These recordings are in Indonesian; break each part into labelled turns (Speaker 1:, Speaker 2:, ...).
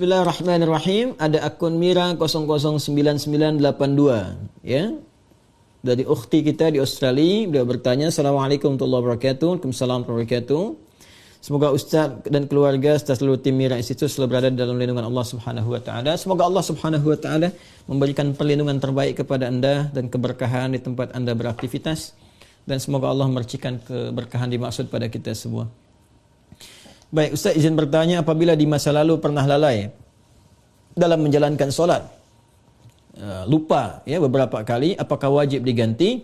Speaker 1: Bismillahirrahmanirrahim. Ada akun Mira 009982 ya. Dari ukhti kita di Australia, beliau bertanya, Assalamualaikum warahmatullahi wabarakatuh. Waalaikumsalam warahmatullahi wabarakatuh. Semoga Ustaz dan keluarga serta seluruh tim Mira Institute selalu berada dalam lindungan Allah Subhanahu wa taala. Semoga Allah Subhanahu wa taala memberikan perlindungan terbaik kepada Anda dan keberkahan di tempat Anda beraktivitas, dan semoga Allah memercikan keberkahan dimaksud pada kita semua. Baik, Ustaz izin bertanya, apabila di masa lalu pernah lalai dalam menjalankan solat, lupa ya beberapa kali, apakah wajib diganti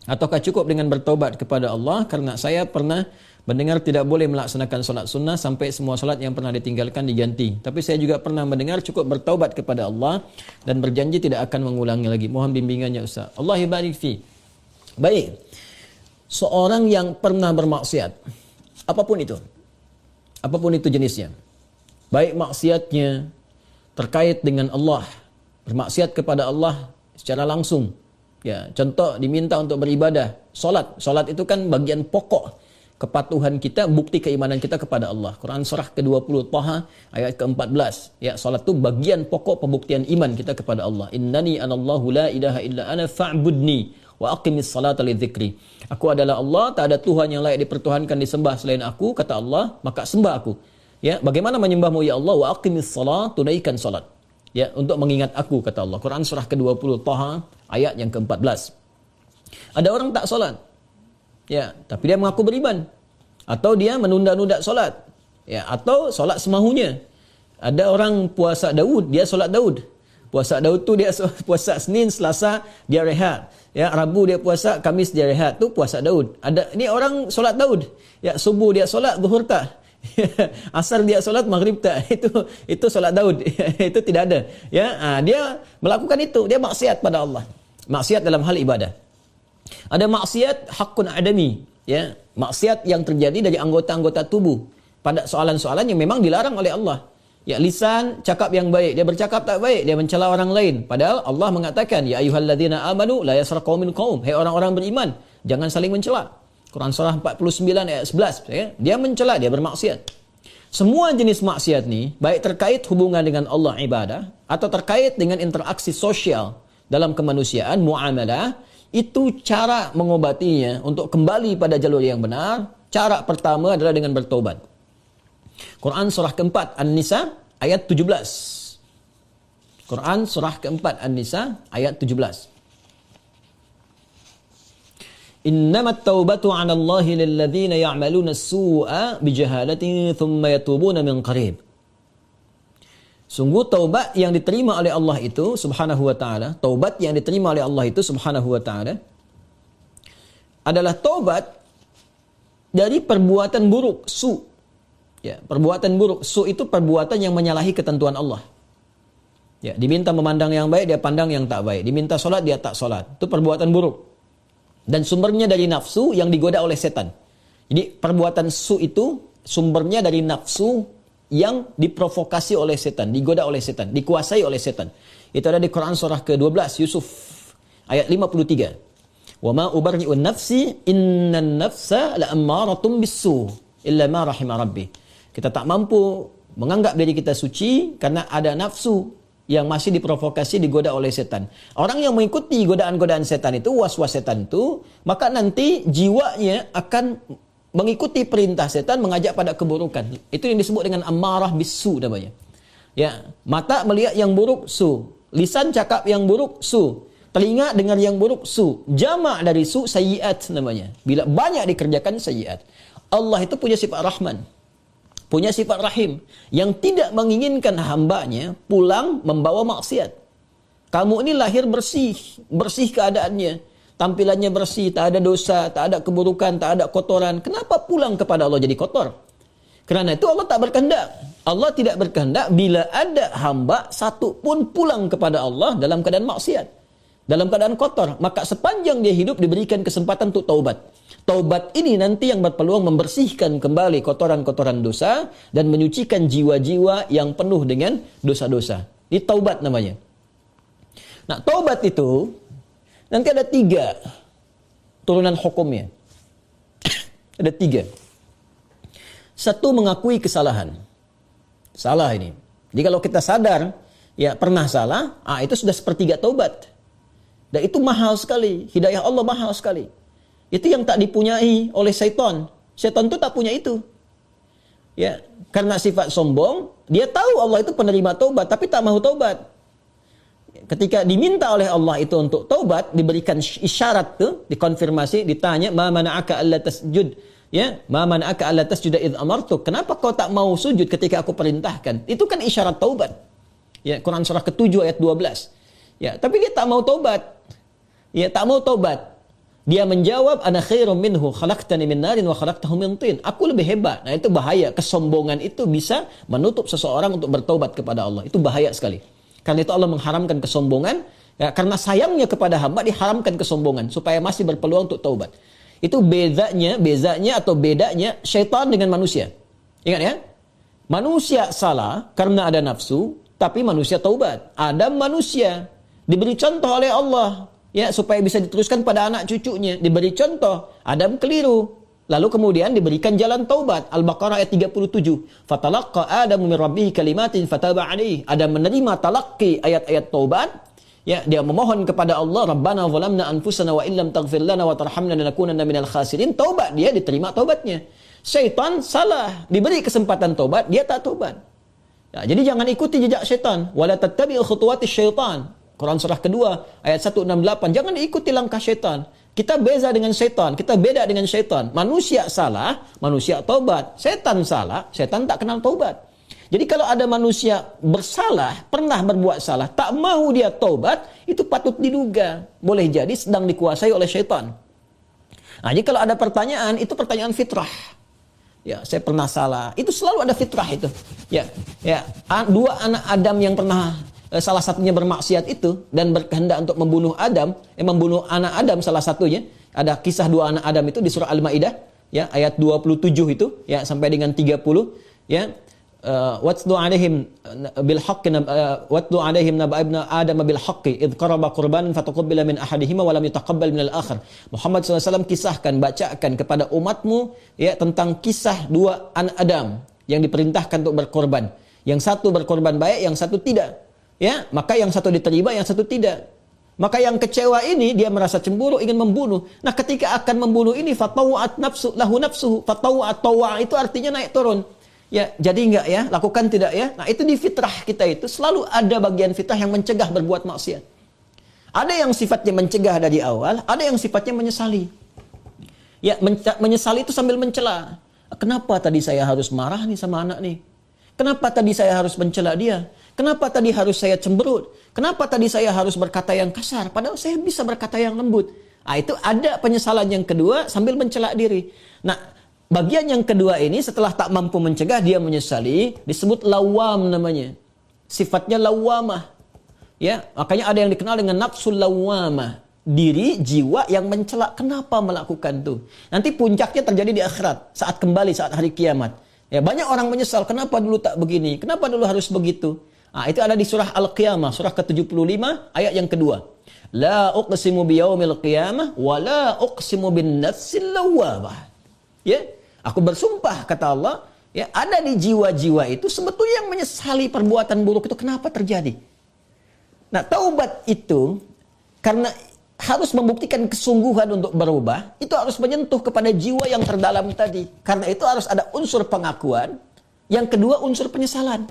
Speaker 1: ataukah cukup dengan bertaubat kepada Allah? Karena saya pernah mendengar tidak boleh melaksanakan solat sunnah sampai semua solat yang pernah ditinggalkan diganti. Tapi saya juga pernah mendengar cukup bertaubat kepada Allah dan berjanji tidak akan mengulangi lagi. Mohon bimbingannya Ustaz. Allah barik fi. Baik, seorang yang pernah bermaksiat, apapun itu jenisnya, baik maksiatnya terkait dengan Allah, bermaksiat kepada Allah secara langsung, ya, contoh diminta untuk beribadah, solat itu kan bagian pokok kepatuhan kita, bukti keimanan kita kepada Allah. Quran surah ke-20 Taha ayat ke-14, ya, solat itu bagian pokok pembuktian iman kita kepada Allah. Innani anallahu la ilaha illa ana fa'budni wa aqimis salata lidzikri. Aku adalah Allah, tak ada Tuhan yang layak dipertuhankan disembah selain aku, kata Allah, maka sembah aku. Ya, bagaimana menyembahmu ya Allah? Wa aqimis salat, tunaikan salat. Ya, untuk mengingat aku, kata Allah. Quran surah ke-20 Taha ayat yang ke-14. Ada orang tak salat. Ya, tapi dia mengaku beriman. Atau dia menunda-nunda salat. Ya, atau salat semahunya. Ada orang puasa Daud, dia salat Daud. Puasa Daud tu dia puasa Senin, Selasa dia rehat. Ya, Rabu dia puasa, Kamis dia rehat. Tu puasa Daud. Ada ni orang solat Daud. Ya, subuh dia solat, zuhur tak. Asar dia solat, maghrib tak. Itu solat Daud. Itu tidak ada. Ya, dia melakukan itu, dia maksiat pada Allah. Maksiat dalam hal ibadah. Ada maksiat hakun adami, ya, maksiat yang terjadi dari anggota-anggota tubuh pada soalan-soalan yang memang dilarang oleh Allah. Ya, lisan cakap yang baik, dia bercakap tak baik, dia mencela orang lain. Padahal Allah mengatakan, ya ayyuhalladzina amanu la yaskhar qaumin qaum. Hai orang-orang beriman, jangan saling mencela. Quran surah 49 ayat 11, ya. Dia mencela, dia bermaksiat. Semua jenis maksiat ni, baik terkait hubungan dengan Allah ibadah atau terkait dengan interaksi sosial dalam kemanusiaan, muamalah, itu cara mengobatinya untuk kembali pada jalur yang benar. Cara pertama adalah dengan bertobat. Quran surah keempat An-Nisa ayat 17. Quran surah keempat An-Nisa ayat 17. Innamat taubatu 'ala Allahi lilladzina ya'maluna as-su'a bijahalatin thumma yatubuna min qarib. Sungguh taubat yang diterima oleh Allah itu subhanahu wa ta'ala, taubat yang diterima oleh Allah itu subhanahu wa ta'ala adalah taubat dari perbuatan buruk, su'. Ya, perbuatan buruk, su' itu perbuatan yang menyalahi ketentuan Allah. Ya, diminta memandang yang baik, dia pandang yang tak baik. Diminta solat, dia tak solat. Itu perbuatan buruk. Dan sumbernya dari nafsu yang digoda oleh setan. Jadi perbuatan su' itu sumbernya dari nafsu yang diprovokasi oleh setan, digoda oleh setan, dikuasai oleh setan. Itu ada di Quran surah ke-12 Yusuf ayat 53. Wa ma ubarri'un nafsi innan nafsa la'ammaratun bis-su' illa ma rahima rabbi. Kita tak mampu menganggap diri kita suci karena ada nafsu yang masih diprovokasi, digoda oleh setan. Orang yang mengikuti godaan-godaan setan itu, was-was setan itu, maka nanti jiwanya akan mengikuti perintah setan, mengajak pada keburukan. Itu yang disebut dengan ammarah bisu namanya. Ya, mata melihat yang buruk, su. Lisan cakap yang buruk, su. Telinga dengar yang buruk, su. Jamak dari su, sayyiat namanya. Bila banyak dikerjakan sayyiat. Allah itu punya sifat Rahman, punya sifat Rahim, yang tidak menginginkan hambanya pulang membawa maksiat. Kamu ini lahir bersih, bersih keadaannya, tampilannya bersih, tak ada dosa, tak ada keburukan, tak ada kotoran. Kenapa pulang kepada Allah jadi kotor? Kerana itu Allah tak berkehendak. Allah tidak berkehendak bila ada hamba satu pun pulang kepada Allah dalam keadaan maksiat, dalam keadaan kotor. Maka sepanjang dia hidup diberikan kesempatan untuk taubat. Taubat ini nanti yang berpeluang membersihkan kembali kotoran-kotoran dosa dan menyucikan jiwa-jiwa yang penuh dengan dosa-dosa. Ini taubat namanya. Nah, taubat itu nanti ada 3 turunan hukumnya. Ada 3. Satu, mengakui kesalahan. Salah ini. Jadi kalau kita sadar, ya pernah salah, itu sudah sepertiga taubat. Dan itu mahal sekali. Hidayah Allah mahal sekali. Itu yang tak dipunyai oleh syaitan. Syaitan itu tak punya itu. Ya, karena sifat sombong, dia tahu Allah itu penerima taubat, tapi tak mau taubat. Ketika diminta oleh Allah itu untuk taubat, diberikan isyarat tuh, dikonfirmasi, ditanya, "Ma mana'aka alla tasjud?" Ya, "Ma mana'aka alla tasjuda idz amartuk?" Kenapa kau tak mau sujud ketika aku perintahkan? Itu kan isyarat taubat. Ya, Quran surah ke-7 ayat 12. Ya, tapi dia tak mau taubat. Ya, tak mau taubat. Dia menjawab, "Ana khairum minhu, khalaqtani min narin wa khalaqtahu min tin." Aku lebih hebat. Nah, itu bahaya. Kesombongan itu bisa menutup seseorang untuk bertaubat kepada Allah. Itu bahaya sekali. Karena itu Allah mengharamkan kesombongan. Ya, karena sayangnya kepada hamba diharamkan kesombongan supaya masih berpeluang untuk taubat. Itu bezanya syaitan dengan manusia. Ingat ya? Manusia salah karena ada nafsu, tapi manusia taubat. Adam manusia diberi contoh oleh Allah, ya, supaya bisa diteruskan pada anak cucunya. Diberi contoh, Adam keliru, lalu kemudian diberikan jalan taubat. Al-Baqarah ayat 37. Fatalaqqa Adamu min rabbih kalimatin fataba alaihi. Adam menerima talaqi ayat-ayat taubat. Ya, dia memohon kepada Allah, Rabbana zalamna anfusana wa illam taghfir lana wa tarhamna lanakunanna minal khasirin. Taubat, dia diterima taubatnya. Syaitan salah, diberi kesempatan taubat, dia tak taubat. Ya, jadi jangan ikuti jejak syaitan. Wala tattabi'u khutuwatis syaitan. Quran surah kedua ayat 168. Jangan diikuti langkah syaitan. Kita beza dengan syaitan, kita beda dengan syaitan. Manusia salah, manusia taubat. Syaitan salah, syaitan tak kenal taubat. Jadi kalau ada manusia bersalah, pernah berbuat salah, tak mau dia taubat, itu patut diduga. Boleh jadi sedang dikuasai oleh syaitan. Nah, jadi kalau ada pertanyaan, itu pertanyaan fitrah. Ya, saya pernah salah. Itu selalu ada fitrah itu. Ya, dua anak Adam yang pernah salah satunya bermaksiat itu dan berkehendak untuk membunuh Adam, membunuh anak Adam salah satunya. Ada kisah dua anak Adam itu di surah Al-Maidah, ya, ayat 27 itu, ya, sampai dengan 30, ya. Watlu alaihim bil haqqi watlu alaihim naba ibna adam bil haqqi id qaraba qurbanan fataqabbala min ahadihima wa lam yutaqabbal min al-akhar. Muhammad SAW kisahkan, bacakan kepada umatmu, ya, tentang kisah dua anak Adam yang diperintahkan untuk berkorban. Yang satu berkorban baik, yang satu tidak. Ya, maka yang satu diterima, yang satu tidak. Maka yang kecewa ini dia merasa cemburu, ingin membunuh. Nah, ketika akan membunuh ini fatawat nafsu lahu nafsuhu, fatawat tawa itu artinya naik turun. Ya, jadi enggak ya, lakukan tidak ya. Nah, itu di fitrah kita itu selalu ada bagian fitrah yang mencegah berbuat maksiat. Ada yang sifatnya mencegah dari awal, ada yang sifatnya menyesali. Ya, menyesali itu sambil mencela. Kenapa tadi saya harus marah nih sama anak nih? Kenapa tadi saya harus mencela dia? Kenapa tadi harus saya cemberut? Kenapa tadi saya harus berkata yang kasar? Padahal saya bisa berkata yang lembut. Nah, itu ada penyesalan yang kedua sambil mencela diri. Nah, bagian yang kedua ini setelah tak mampu mencegah, dia menyesali, disebut lawam namanya. Sifatnya lawamah. Ya, makanya ada yang dikenal dengan nafsul lawamah. Diri, jiwa yang mencela. Kenapa melakukan itu? Nanti puncaknya terjadi di akhirat, saat kembali, saat hari kiamat. Ya, banyak orang menyesal, kenapa dulu tak begini? Kenapa dulu harus begitu? Nah, itu ada di surah Al-Qiyamah, surah ke-75, ayat yang kedua. La uqsimu biyaumil qiyamah, wa la uqsimu bin nafsil lawamah. Ya, aku bersumpah, kata Allah, ya, ada di jiwa-jiwa itu sebetulnya yang menyesali perbuatan buruk itu kenapa terjadi. Nah, taubat itu karena harus membuktikan kesungguhan untuk berubah, itu harus menyentuh kepada jiwa yang terdalam tadi. Karena itu harus ada unsur pengakuan, yang kedua unsur penyesalan.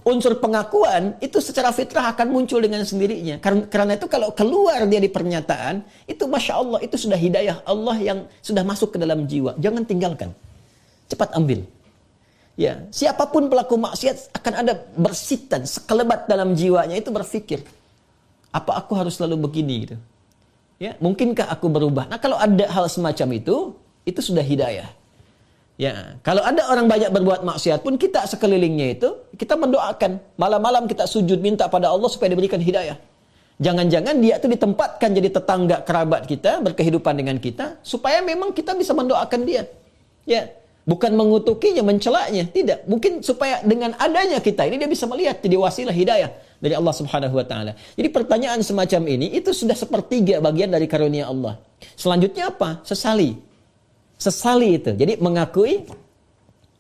Speaker 1: Unsur pengakuan itu secara fitrah akan muncul dengan sendirinya. Karena itu kalau keluar dia di pernyataan, itu Masya Allah, itu sudah hidayah Allah yang sudah masuk ke dalam jiwa. Jangan tinggalkan. Cepat ambil. Ya, siapapun pelaku maksiat akan ada bersitan, sekelebat dalam jiwanya itu berpikir, apa aku harus selalu begini gitu. Ya, mungkinkah aku berubah? Nah, kalau ada hal semacam itu sudah hidayah. Ya, kalau ada orang banyak berbuat maksiat pun kita sekelilingnya itu kita mendoakan, malam-malam kita sujud minta pada Allah supaya diberikan hidayah. Jangan-jangan dia itu ditempatkan jadi tetangga kerabat kita, berkehidupan dengan kita supaya memang kita bisa mendoakan dia. Ya, bukan mengutukinya, mencelaknya, tidak. Mungkin supaya dengan adanya kita ini dia bisa melihat jadi wasilah hidayah dari Allah Subhanahu wa taala. Jadi pertanyaan semacam ini itu sudah sepertiga bagian dari karunia Allah. Selanjutnya apa? Sesali itu. Jadi mengakui.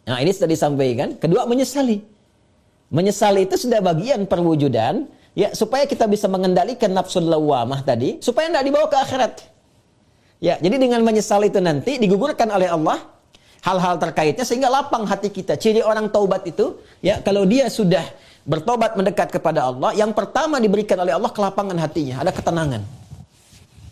Speaker 1: Nah, ini sudah disampaikan. Kedua, menyesali. Menyesal itu sudah bagian perwujudan, ya, supaya kita bisa mengendalikan nafsul lawamah tadi, supaya tidak dibawa ke akhirat. Ya, jadi dengan menyesal itu nanti digugurkan oleh Allah hal-hal terkaitnya sehingga lapang hati kita. Ciri orang taubat itu, ya, kalau dia sudah bertobat mendekat kepada Allah, yang pertama diberikan oleh Allah kelapangan hatinya, ada ketenangan.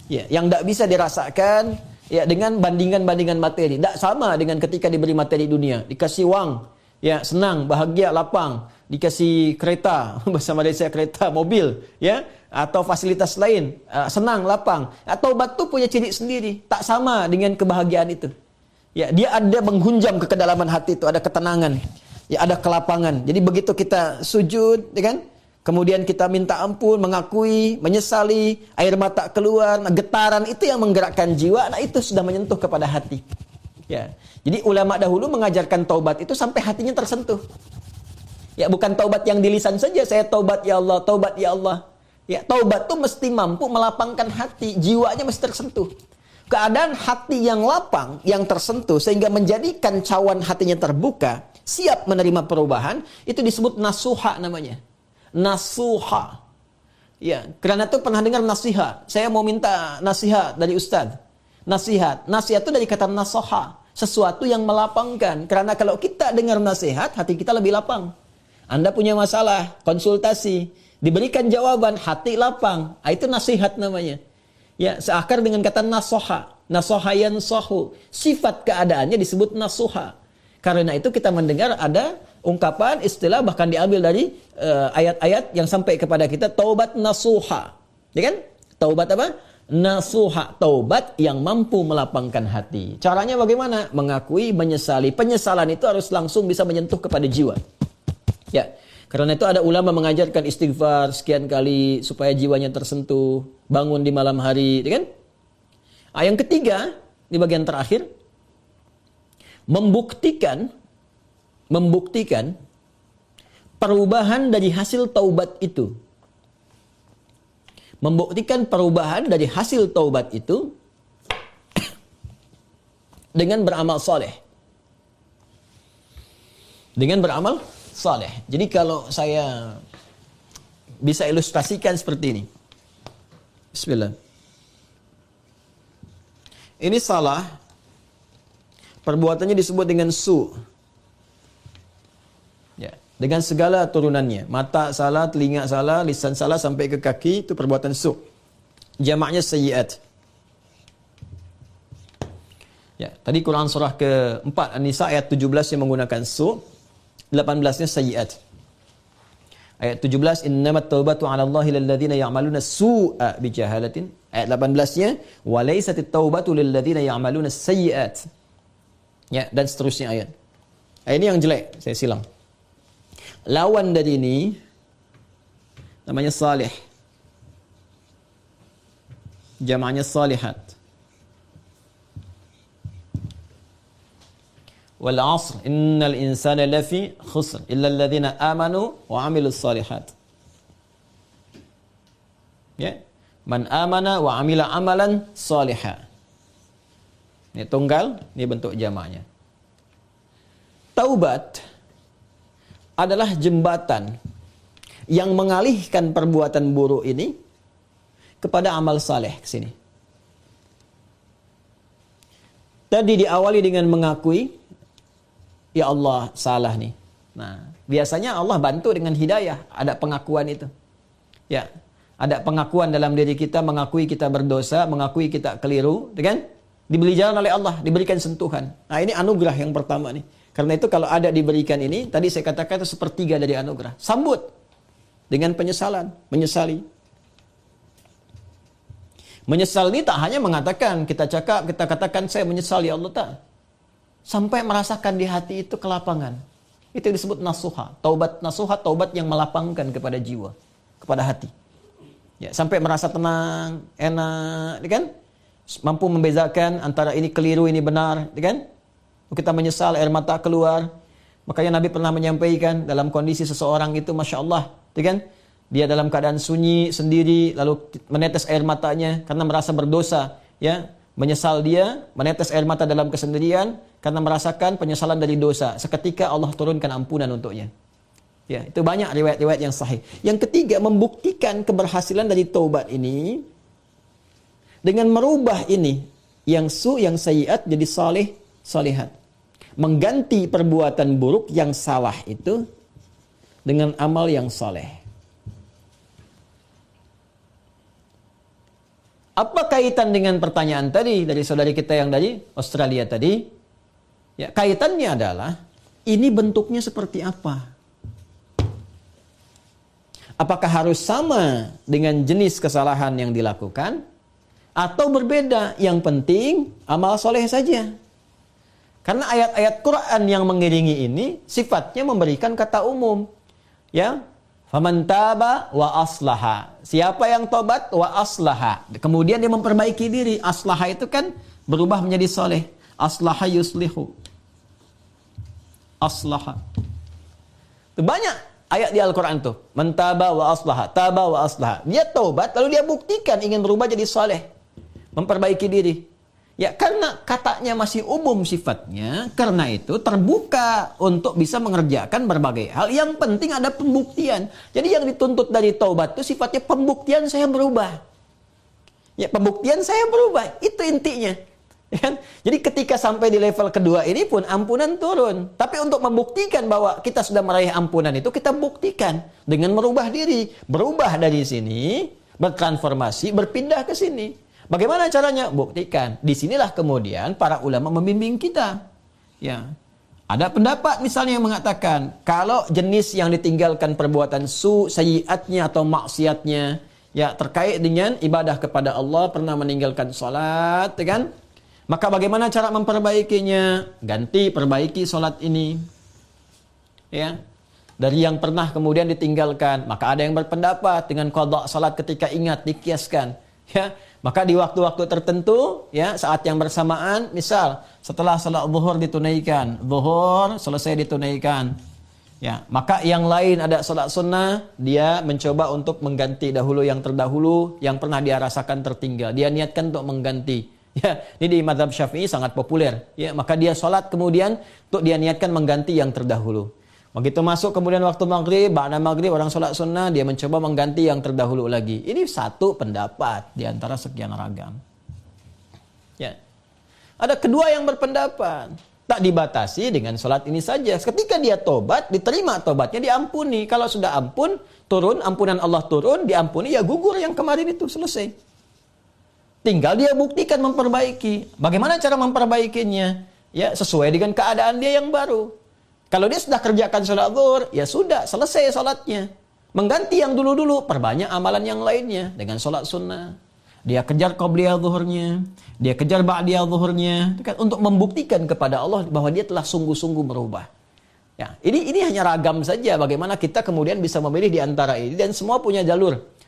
Speaker 1: Ya, yang tidak bisa dirasakan, ya, dengan bandingan-bandingan materi. Tidak sama dengan ketika diberi materi dunia, dikasih uang, ya, senang, bahagia, lapang, dikasih kereta, bahasa Malaysia kereta, mobil, ya, atau fasilitas lain, senang, lapang. Taubat itu punya ciri sendiri, tak sama dengan kebahagiaan itu. Ya, dia ada menghunjam ke kedalaman hati itu, ada ketenangan, ya, ada kelapangan. Jadi begitu kita sujud, ya kan? Kemudian kita minta ampun, mengakui, menyesali, air mata keluar, getaran itu yang menggerakkan jiwa, nah itu sudah menyentuh kepada hati. Ya. Jadi ulama dahulu mengajarkan taubat itu sampai hatinya tersentuh. Ya, bukan taubat yang di lisan saja, saya taubat ya Allah, taubat ya Allah. Ya, taubat itu mesti mampu melapangkan hati, jiwanya mesti tersentuh. Keadaan hati yang lapang, yang tersentuh, sehingga menjadikan cawan hatinya terbuka, siap menerima perubahan, itu disebut nasuha namanya. Nasuha. Ya, karena itu pernah dengar nasihat. Saya mau minta nasihat dari Ustadz. Nasihat. Nasihat itu dari kata nasoha. Sesuatu yang melapangkan. Karena kalau kita dengar nasihat, hati kita lebih lapang. Anda punya masalah, konsultasi, diberikan jawaban, hati lapang. Itu nasihat namanya. Ya, seakar dengan kata nasoha. Nasoha yansohu. Sifat keadaannya disebut nasuha. Karena itu kita mendengar ada ungkapan, istilah, bahkan diambil dari ayat-ayat yang sampai kepada kita, taubat nasuha. Ya kan? Taubat apa? Nasuha. Taubat yang mampu melapangkan hati. Caranya bagaimana? Mengakui, menyesali. Penyesalan itu harus langsung bisa menyentuh kepada jiwa. Ya, karena itu ada ulama mengajarkan istighfar sekian kali supaya jiwanya tersentuh, bangun di malam hari, ya kan? Yang ketiga, di bagian terakhir, membuktikan perubahan dari hasil taubat itu. Membuktikan perubahan dari hasil taubat itu dengan beramal soleh. Dengan beramal soleh. Jadi kalau saya bisa ilustrasikan seperti ini. Bismillah. Ini salah. Perbuatannya disebut dengan su. Ya, dengan segala turunannya. Mata salah, telinga salah, lisan salah sampai ke kaki, itu perbuatan su. Jamaknya sayyiat. Ya, tadi Quran surah ke-4 An-Nisa ayat 17 yang menggunakan su. 18-nya sayyiat. Ayat 17, innamat taubatu 'ala Allahi lilladzina ya'maluna su'a bijahalatin. Ayat 18-nya, wa laysatit taubatu lilladzina ya'maluna sayyiat. Ya, dan seterusnya ayat. Ini yang jelek, saya silang. Lawan dari ini namanya salih. Jamaknya salihat. Wal 'asr innal insana lafi khusr illa alladhina amanu wa 'amilus salihat. Ya, man amana wa 'amila amalan salihah. Ini tunggal, ini bentuk jamaknya. Taubat adalah jembatan yang mengalihkan perbuatan buruk ini kepada amal saleh ke sini. Tadi diawali dengan mengakui, ya Allah, salah nih. Nah, biasanya Allah bantu dengan hidayah, ada pengakuan itu. Ya, ada pengakuan dalam diri kita, mengakui kita berdosa, mengakui kita keliru, kan? Diberi jalan oleh Allah, diberikan sentuhan. Nah, ini anugerah yang pertama nih. Karena itu kalau ada diberikan ini, tadi saya katakan itu sepertiga dari anugerah. Sambut dengan penyesalan, menyesali. Menyesal ini tak hanya mengatakan, kita cakap, kita katakan saya menyesal ya Allah, tak. Sampai merasakan di hati itu kelapangan. Itu disebut nasuha. Taubat nasuha, taubat yang melapangkan kepada jiwa, kepada hati. Ya, sampai merasa tenang, enak, kan? Mampu membezakan antara ini keliru, ini benar, kan? Kita menyesal, air mata keluar. Makanya Nabi pernah menyampaikan dalam kondisi seseorang itu, Masya Allah, kan? Dia dalam keadaan sunyi, sendiri, lalu menetes air matanya karena merasa berdosa. Ya, menyesal dia, menetes air mata dalam kesendirian karena merasakan penyesalan dari dosa. Seketika Allah turunkan ampunan untuknya. Ya, itu banyak riwayat-riwayat yang sahih. Yang ketiga, membuktikan keberhasilan dari taubat ini dengan merubah ini yang yang sayyiat jadi saleh, salihat. Mengganti perbuatan buruk yang salah itu dengan amal yang saleh. Apa kaitan dengan pertanyaan tadi dari saudari kita yang dari Australia tadi? Ya, kaitannya adalah ini bentuknya seperti apa? Apakah harus sama dengan jenis kesalahan yang dilakukan? Atau berbeda? Yang penting amal soleh saja. Karena ayat-ayat Quran yang mengiringi ini sifatnya memberikan kata umum. Ya, faman taba wa aslaha. Siapa yang tobat wa aslaha. Kemudian dia memperbaiki diri. Aslaha itu kan berubah menjadi soleh. Aslaha yuslihu. Aslaha. Itu banyak ayat di Al-Quran tuh. Mentaba wa aslaha. Taba wa aslaha. Dia taubat lalu dia buktikan ingin berubah jadi saleh. Memperbaiki diri. Ya karena katanya masih umum sifatnya. Karena itu terbuka untuk bisa mengerjakan berbagai hal. Yang penting ada pembuktian. Jadi yang dituntut dari taubat itu sifatnya pembuktian saya berubah. Ya pembuktian saya berubah. Itu intinya. Ya, jadi ketika sampai di level kedua ini pun ampunan turun. Tapi untuk membuktikan bahwa kita sudah meraih ampunan itu kita buktikan dengan merubah diri, berubah dari sini, bertransformasi, berpindah ke sini. Bagaimana caranya? Buktikan. Disinilah kemudian para ulama membimbing kita. Ya, ada pendapat misalnya yang mengatakan kalau jenis yang ditinggalkan perbuatan sayyiatnya atau maksiatnya, ya terkait dengan ibadah kepada Allah, pernah meninggalkan salat, ya kan? Maka bagaimana cara memperbaikinya? Ganti, perbaiki solat ini. Ya. Dari yang pernah kemudian ditinggalkan. Maka ada yang berpendapat dengan qadha salat ketika ingat, dikiaskan. Ya. Maka di waktu-waktu tertentu, ya, saat yang bersamaan, misal setelah salat zuhur ditunaikan. Zuhur selesai ditunaikan. Ya, maka yang lain ada salat sunnah, dia mencoba untuk mengganti dahulu yang terdahulu, yang pernah dia rasakan tertinggal. Dia niatkan untuk mengganti. Ya, ini di mazhab Syafi'i sangat populer. Ya, maka dia sholat kemudian untuk dia niatkan mengganti yang terdahulu. Begitu masuk kemudian waktu maghrib, ba'da maghrib orang sholat sunnah, dia mencoba mengganti yang terdahulu lagi. Ini satu pendapat di antara sekian ragam. Ya. Ada kedua yang berpendapat tak dibatasi dengan sholat ini saja. Ketika dia tobat, diterima tobatnya, diampuni. Kalau sudah ampun, turun, ampunan Allah turun, diampuni, ya gugur yang kemarin itu, selesai. Tinggal dia buktikan memperbaiki. Bagaimana cara memperbaikinya? Ya, sesuai dengan keadaan dia yang baru. Kalau dia sudah kerjakan sholat zuhur, ya sudah, selesai sholatnya. Mengganti yang dulu-dulu, perbanyak amalan yang lainnya dengan sholat sunnah. Dia kejar qabliyah zuhurnya, dia kejar ba'diyah zuhurnya, untuk membuktikan kepada Allah bahwa dia telah sungguh-sungguh berubah. Ya, ini hanya ragam saja bagaimana kita kemudian bisa memilih di antara ini, dan semua punya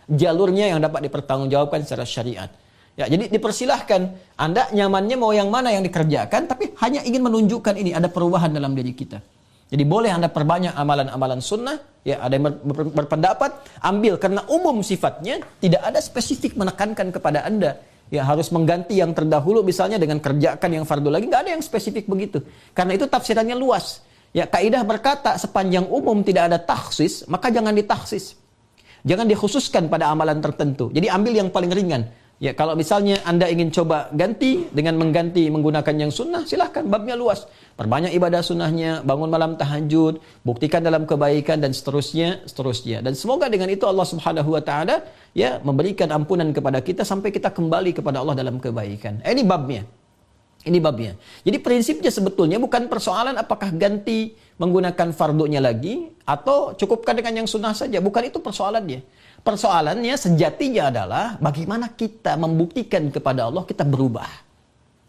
Speaker 1: jalurnya yang dapat dipertanggungjawabkan secara syariat. Ya, jadi dipersilahkan Anda nyamannya mau yang mana yang dikerjakan, tapi hanya ingin menunjukkan ini ada perubahan dalam diri kita. Jadi boleh Anda perbanyak amalan-amalan sunnah, ya ada yang berpendapat ambil karena umum sifatnya, tidak ada spesifik menekankan kepada Anda. Ya harus mengganti yang terdahulu misalnya dengan kerjakan yang fardu lagi, nggak ada yang spesifik begitu. Karena itu tafsirannya luas. Ya kaidah berkata sepanjang umum tidak ada takhsis, maka jangan ditakhsis. Jangan dikhususkan pada amalan tertentu. Jadi ambil yang paling ringan. Ya, kalau misalnya Anda ingin coba ganti dengan mengganti menggunakan yang sunnah, silahkan, babnya luas. Perbanyak ibadah sunnahnya, bangun malam tahajud, buktikan dalam kebaikan dan seterusnya. Dan semoga dengan itu Allah Subhanahu wa taala ya memberikan ampunan kepada kita sampai kita kembali kepada Allah dalam kebaikan. Ini babnya. Jadi prinsipnya sebetulnya bukan persoalan apakah ganti menggunakan fardunya lagi atau cukupkan dengan yang sunnah saja, bukan itu persoalannya. Persoalannya sejatinya adalah bagaimana kita membuktikan kepada Allah kita berubah.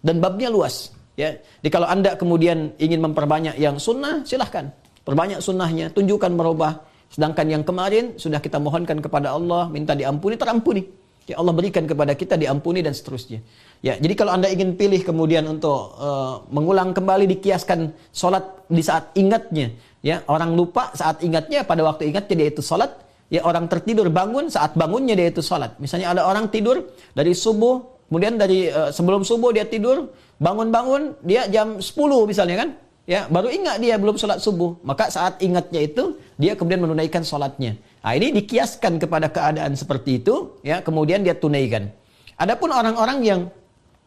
Speaker 1: Dan babnya luas. Ya. Jadi kalau Anda kemudian ingin memperbanyak yang sunnah, silahkan. Perbanyak sunnahnya, tunjukkan merubah. Sedangkan yang kemarin sudah kita mohonkan kepada Allah, minta diampuni, terampuni. Ya Allah berikan kepada kita diampuni dan seterusnya. Ya, jadi kalau Anda ingin pilih kemudian untuk mengulang kembali dikiaskan sholat di saat ingatnya. Ya, orang lupa saat ingatnya, pada waktu ingatnya dia itu sholat. Ya orang tertidur bangun saat bangunnya dia itu sholat. Misalnya ada orang tidur dari subuh, kemudian dari sebelum subuh dia tidur, bangun-bangun dia jam 10 misalnya kan. ya, baru ingat dia belum sholat subuh. Maka saat ingatnya itu, dia kemudian menunaikan sholatnya. Nah, ini dikiaskan kepada keadaan seperti itu, ya, kemudian dia tunaikan. Adapun orang-orang yang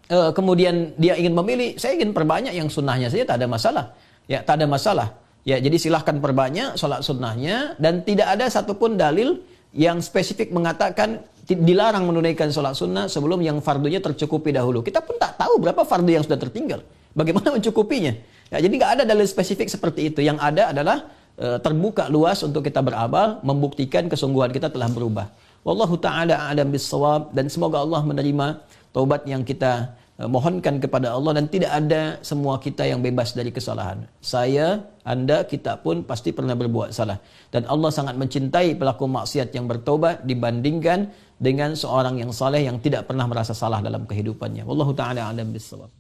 Speaker 1: kemudian dia ingin memilih, saya ingin perbanyak yang sunnahnya saja, tak ada masalah. Ya, tak ada masalah. Ya, jadi silahkan perbanyak sholat sunnahnya, dan tidak ada satupun dalil yang spesifik mengatakan dilarang menunaikan sholat sunnah sebelum yang fardunya tercukupi dahulu. Kita pun tak tahu berapa fardu yang sudah tertinggal. Bagaimana mencukupinya? Ya, jadi nggak ada dalil spesifik seperti itu. Yang ada adalah terbuka luas untuk kita beramal, membuktikan kesungguhan kita telah berubah. Wallahu ta'ala a'lam bis-shawab, dan semoga Allah menerima taubat yang kita mohonkan kepada Allah, dan tidak ada semua kita yang bebas dari kesalahan. Saya, Anda, kita pun pasti pernah berbuat salah. Dan Allah sangat mencintai pelaku maksiat yang bertaubat dibandingkan dengan seorang yang saleh yang tidak pernah merasa salah dalam kehidupannya. Wallahu ta'ala a'lam bis-shawab.